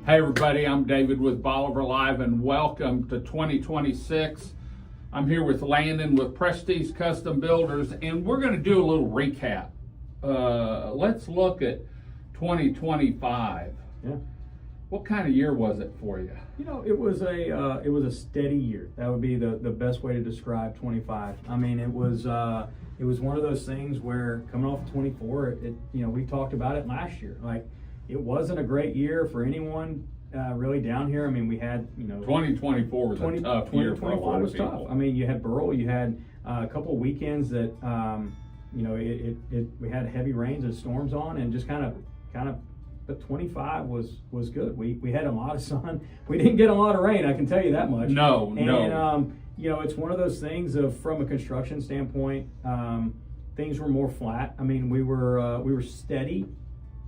Hey everybody, I'm David with Bolivar Live and welcome to 2026. I'm here with Landon with Prestige Custom Builders and we're going to do a little recap. Let's look at 2025. Yeah. What kind of year was it for you? You know, it was a steady year. That would be the best way to describe 25. I mean, it was one of those things where coming off of 24, we talked about it last year. Like, it wasn't a great year for anyone really down here. I mean, we had 2024 was a tough year for a lot of people. I mean, you had Burl, you had a couple of weekends that we had heavy rains and storms on, and just kind of. But 25 was good. We had a lot of sun. We didn't get a lot of rain, I can tell you that much. No. It's one of those things of, from a construction standpoint, things were more flat. I mean, we were steady.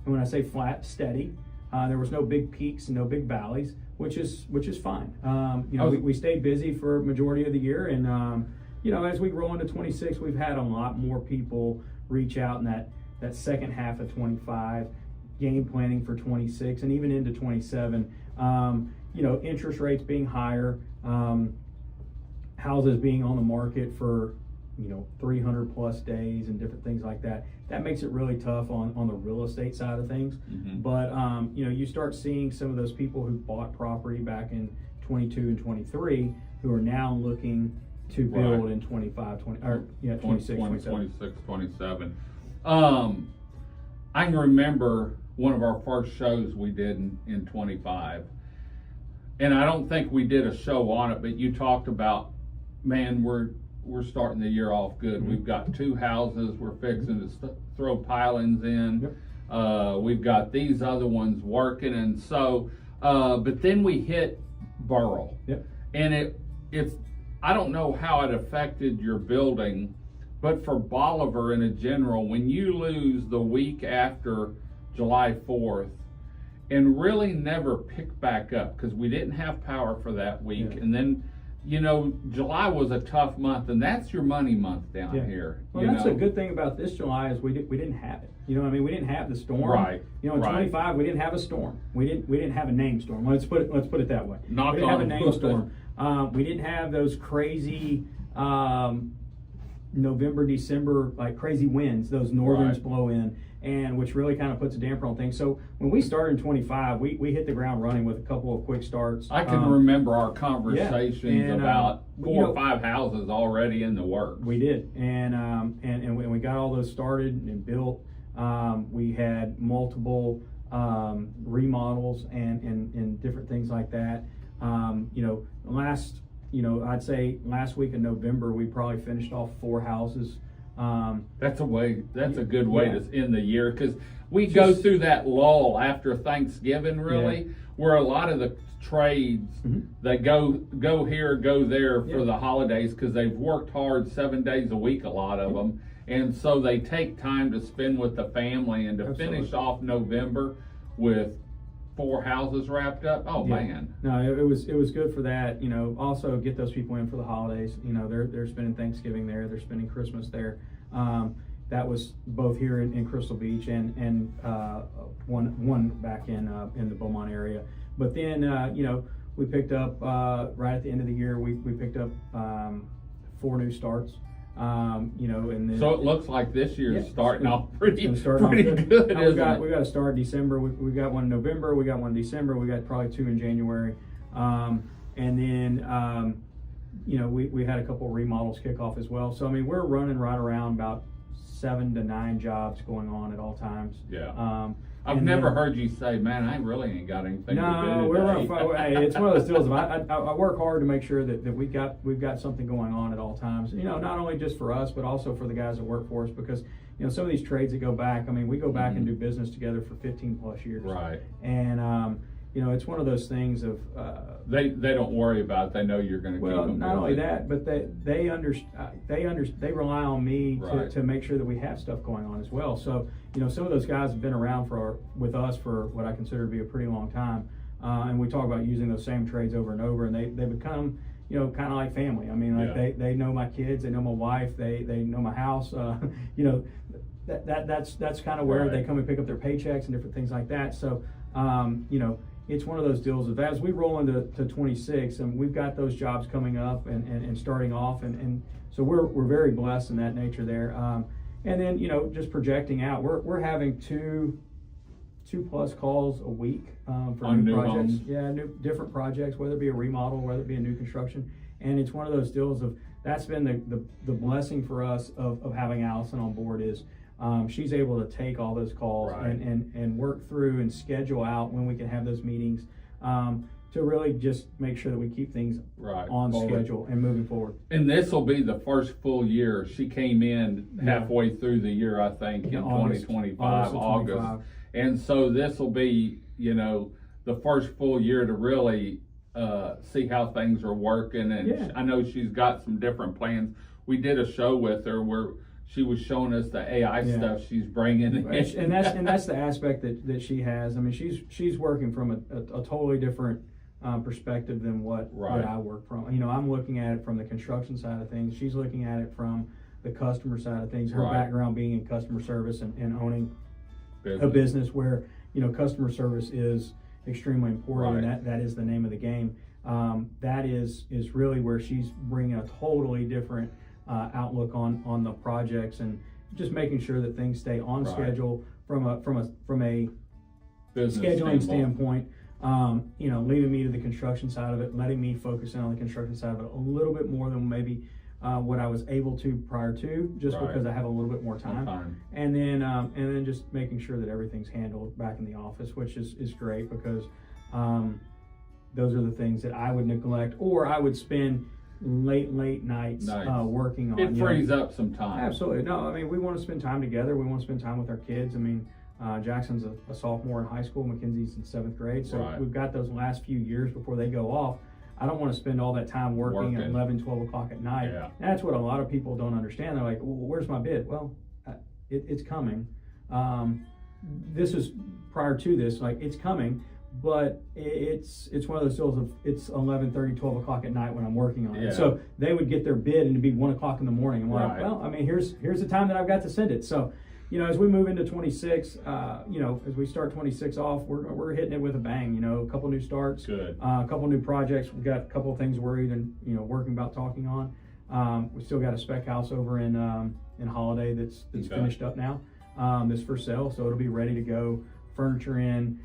And when I say flat, steady. There was no big peaks and no big valleys, which is fine. We stayed busy for a majority of the year, and as we roll into 26, we've had a lot more people reach out in that second half of 25. Game planning for 26 and even into 27. Interest rates being higher, houses being on the market for 300 plus days and different things like that. That makes it really tough on the real estate side of things. Mm-hmm. But you start seeing some of those people who bought property back in 22 and 23 who are now looking to build in 25, 26, 27. I can remember one of our first shows we did in 25, and I don't think we did a show on it, but you talked about, man, we're starting the year off good. Mm-hmm. We've got two houses we're fixing to throw pilings in. Yep. We've got these other ones working, and so but then we hit Burl. Yep. And it's I don't know how it affected your building, but for Bolivar in a general, when you lose the week after July 4th and really never pick back up, because we didn't have power for that week. Yeah. And then, July was a tough month, and that's your money month down here. Well, that's a good thing about this July is we didn't have it. We didn't have the storm. Right. In 25 we didn't have a storm. We didn't have a name storm. Let's put it that way. We didn't have a name storm. We didn't have those crazy November, December, like crazy winds, those northerns blow in, and which really kind of puts a damper on things. So when we started in 25, we hit the ground running with a couple of quick starts. I can remember our conversations about 4 or 5 houses already in the works. We did, and when we got all those started and built, we had multiple remodels and different things like that. I'd say last week in November, we probably finished off 4 houses. That's a good way to end the year, because we go through that lull after Thanksgiving, really, where a lot of the trades, they go here, go there for the holidays, because they've worked hard 7 days a week, a lot of them, and so they take time to spend with the family, and to finish off November with 4 houses wrapped up. Oh man. No, it was good for that. Also get those people in for the holidays. They're spending Thanksgiving there, they're spending Christmas there. That was both here in Crystal Beach and one back in the Beaumont area. But then we picked up right at the end of the year, we picked up 4 new starts. And then, so it looks like this year's starting off pretty good. We got a start in December. We got one in November. We got one in December. We got probably 2 in January, and then we had a couple of remodels kick off as well. So I mean, we're running right around about 7 to 9 jobs going on at all times. Yeah. I've never heard you say, "Man, I really ain't got anything to do today." It's one of those deals. I work hard to make sure that we've got something going on at all times. Not only just for us, but also for the guys that work for us, because some of these trades that go back. I mean, we go back and do business together for 15 plus years. Right. And it's one of those things of they don't worry about it. They know you're going to keep them. Not only that, but they rely on me to make sure that we have stuff going on as well. So some of those guys have been around with us for what I consider to be a pretty long time, and we talk about using those same trades over and over, and they become kind of like family. I mean, they know my kids, they know my wife, they know my house. That's kind of where they come and pick up their paychecks and different things like that. So it's one of those deals of as we roll into 26, and we've got those jobs coming up and starting off, and so we're very blessed in that nature there. And then, you know, just projecting out, we're having two plus calls a week for new projects. Homes. Yeah, different projects, whether it be a remodel, whether it be a new construction. And it's one of those deals of that's been the blessing for us of having Allison on board is she's able to take all those calls Right. and work through and schedule out when we can have those meetings to really just make sure that we keep things Right. on Forward. schedule and moving forward. And this will be the first full year. She came in Yeah. halfway through the year, I think, in August. 2025, August of August. 25. And so this will be, you know, the first full year to really see how things are working. And Yeah. I know she's got some different plans. We did a show with her where she was showing us the AI Yeah. stuff she's bringing in. And that's the aspect that she has. I mean, she's working from a totally different perspective than what Right. I work from. You know, I'm looking at it from the construction side of things. She's looking at it from the customer side of things. Her Right. background being in customer service and owning Business. a business where, you know, customer service is extremely important, Right. and that is the name of the game. That is really where she's bringing a totally different outlook on the projects and just making sure that things stay on Right. schedule from a Business scheduling standpoint. You know, leaving me to the construction side of it, letting me focus in on the construction side of it a little bit more than maybe what I was able to prior to, just Right. because I have a little bit more time. And then just making sure that everything's handled back in the office, which is great because those are the things that I would neglect or I would spend late nights Nice. working on. It you know. frees up some time. Absolutely. No, I mean, we want to spend time together. We want to spend time with our kids. I mean, Jackson's a sophomore in high school. Mackenzie's in 7th grade. So Right. we've got those last few years before they go off. I don't want to spend all that time working at 11, 12 o'clock at night. Yeah. And that's what a lot of people don't understand. They're like, well, where's my bid? Well, it's coming. This is prior to this, like it's coming, but it's one of those deals of it's 11:30, 12 o'clock at night when I'm working on Yeah. it. So they would get their bid and it'd be 1 o'clock in the morning. I'm like, Right. well, I mean, here's the time that I've got to send it. So, you know, as we move into 26, you know, as we start 26 off, we're hitting it with a bang. You know, a couple new starts, Good. a couple new projects. We've got a couple of things we're even, you know, working about talking on. We still got a spec house over in Holiday that's Okay. finished up now. That's for sale, so it'll be ready to go. Furniture in,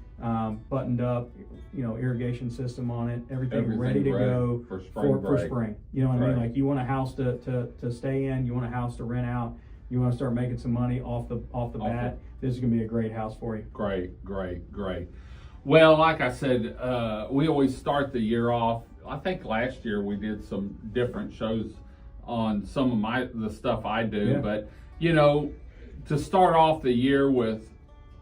buttoned up, you know, irrigation system on it, everything ready to go for spring for break. spring. You know what I mean? Right. Like you want a house to stay in, you want a house to rent out, you want to start making some money off the bat. This is gonna be a great house for you. Great. Well, like I said, we always start the year off. I think last year we did some different shows on some of the stuff I do, Yeah. but you know, to start off the year with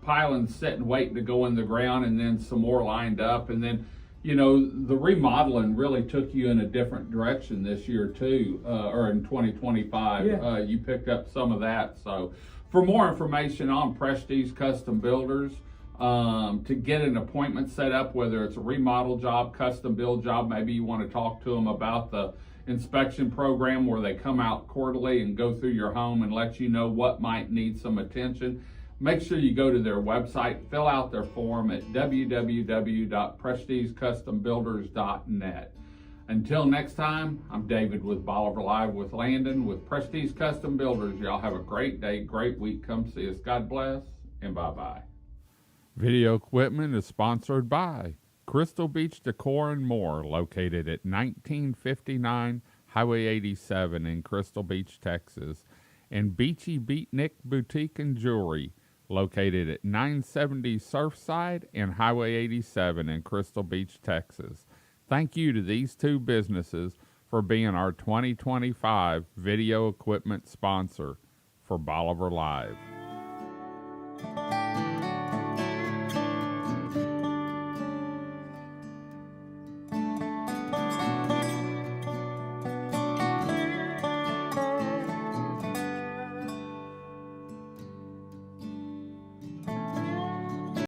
pilings sitting waiting to go in the ground and then some more lined up, and then you know, the remodeling really took you in a different direction this year too, or in 2025. Yeah. You picked up some of that. So for more information on Prestige Custom Builders, to get an appointment set up, whether it's a remodel job, custom build job, maybe you want to talk to them about the inspection program where they come out quarterly and go through your home and let you know what might need some attention. Make sure you go to their website, fill out their form at www.prestigecustombuilders.net. Until next time, I'm David with Bolivar Live with Landon with Prestige Custom Builders. Y'all have a great day, great week. Come see us. God bless, and bye-bye. Video equipment is sponsored by Crystal Beach Decor and More, located at 1959 Highway 87 in Crystal Beach, Texas, and Beachy Beatnik Boutique and Jewelry, located at 970 Surfside and Highway 87 in Crystal Beach, Texas. Thank you to these two businesses for being our 2025 video equipment sponsor for Bolivar Live.